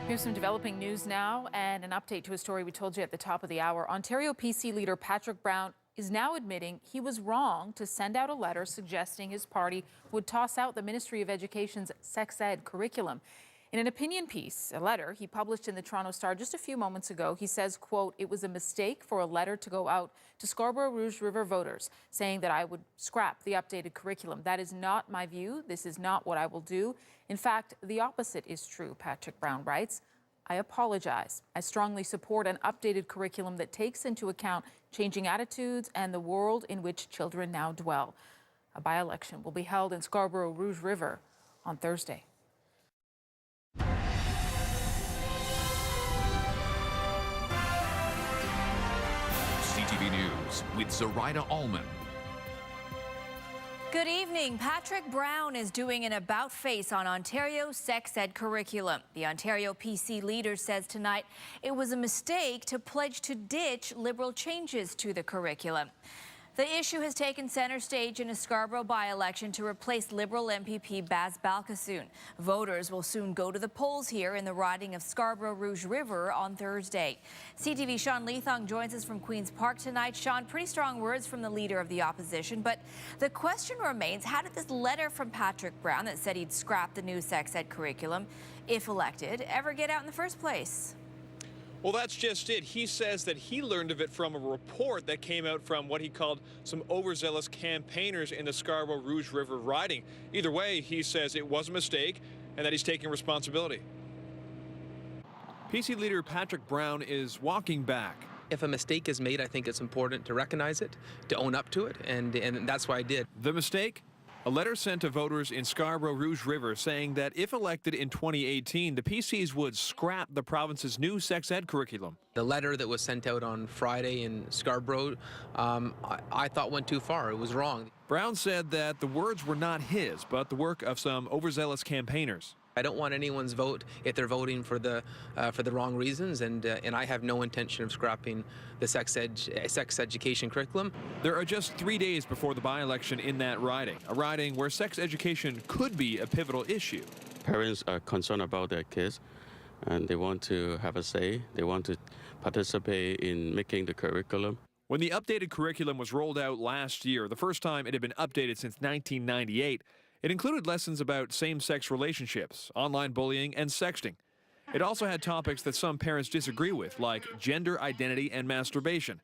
Here's some developing news now and an update to a story we told you at the top of the hour. Ontario PC leader Patrick Brown is now admitting he was wrong to send out a letter suggesting his party would toss out the Ministry of Education's sex ed curriculum. In an opinion piece, a letter he published in the Toronto Star just a few moments ago, he says, quote, "It was a mistake for a letter to go out to Scarborough Rouge River voters saying that I would scrap the updated curriculum. That is not my view. This is not what I will do. In fact, the opposite is true," Patrick Brown writes. "I apologize. I strongly support an updated curriculum that takes into account changing attitudes and the world in which children now dwell." A by-election will be held in Scarborough Rouge River on Thursday. CTV News with Zoraida Allman. Good evening. Patrick Brown is doing an about-face on Ontario's sex ed curriculum. The Ontario PC leader says tonight it was a mistake to pledge to ditch Liberal changes to the curriculum. The issue has taken center stage in a Scarborough by-election to replace Liberal MPP Baz Balkasoon. Voters will soon go to the polls here in the riding of Scarborough Rouge River on Thursday. CTV's Sean Leathong joins us from Queen's Park tonight. Sean, pretty strong words from the leader of the opposition, but the question remains, how did this letter from Patrick Brown that said he'd scrap the new sex ed curriculum, if elected, ever get out in the first place? Well, that's just it. He says that he learned of it from a report that came out from what he called some overzealous campaigners in the Scarborough Rouge River riding. Either way, he says it was a mistake and that he's taking responsibility. PC leader Patrick Brown is walking back. If a mistake is made, I think it's important to recognize it, to own up to it, and that's what I did. The mistake? A letter sent to voters in Scarborough Rouge River saying that if elected in 2018, the PCs would scrap the province's new sex ed curriculum. The letter that was sent out on Friday in Scarborough, I thought went too far. It was wrong. Brown said that the words were not his, but the work of some overzealous campaigners. I don't want anyone's vote if they're voting for the wrong reasons, and I have no intention of scrapping the sex education curriculum. There are just 3 days before the by-election in that riding, a riding where sex education could be a pivotal issue. Parents are concerned about their kids, and they want to have a say. They want to participate in making the curriculum. When the updated curriculum was rolled out last year, the first time it had been updated since 1998, it included lessons about same-sex relationships, online bullying, and sexting. It also had topics that some parents disagree with, like gender identity and masturbation.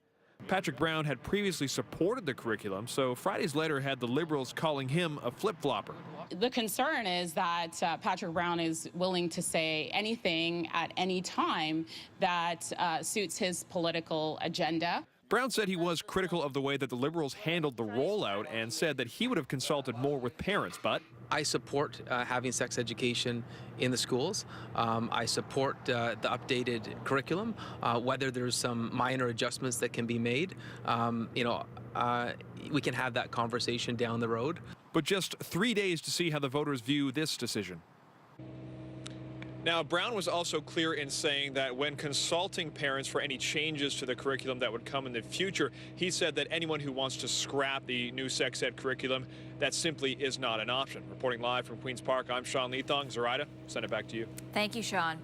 Patrick Brown had previously supported the curriculum, so Friday's letter had the Liberals calling him a flip-flopper. The concern is that Patrick Brown is willing to say anything at any time that suits his political agenda. Brown said he was critical of the way that the Liberals handled the rollout and said that he would have consulted more with parents, but I support having sex education in the schools. I support the updated curriculum, whether there's some minor adjustments that can be made. We can have that conversation down the road. But just 3 days to see how the voters view this decision. Now, Brown was also clear in saying that when consulting parents for any changes to the curriculum that would come in the future, he said that anyone who wants to scrap the new sex ed curriculum, that simply is not an option. Reporting live from Queen's Park, I'm Sean Leathong. Zoraida, send it back to you. Thank you, Sean.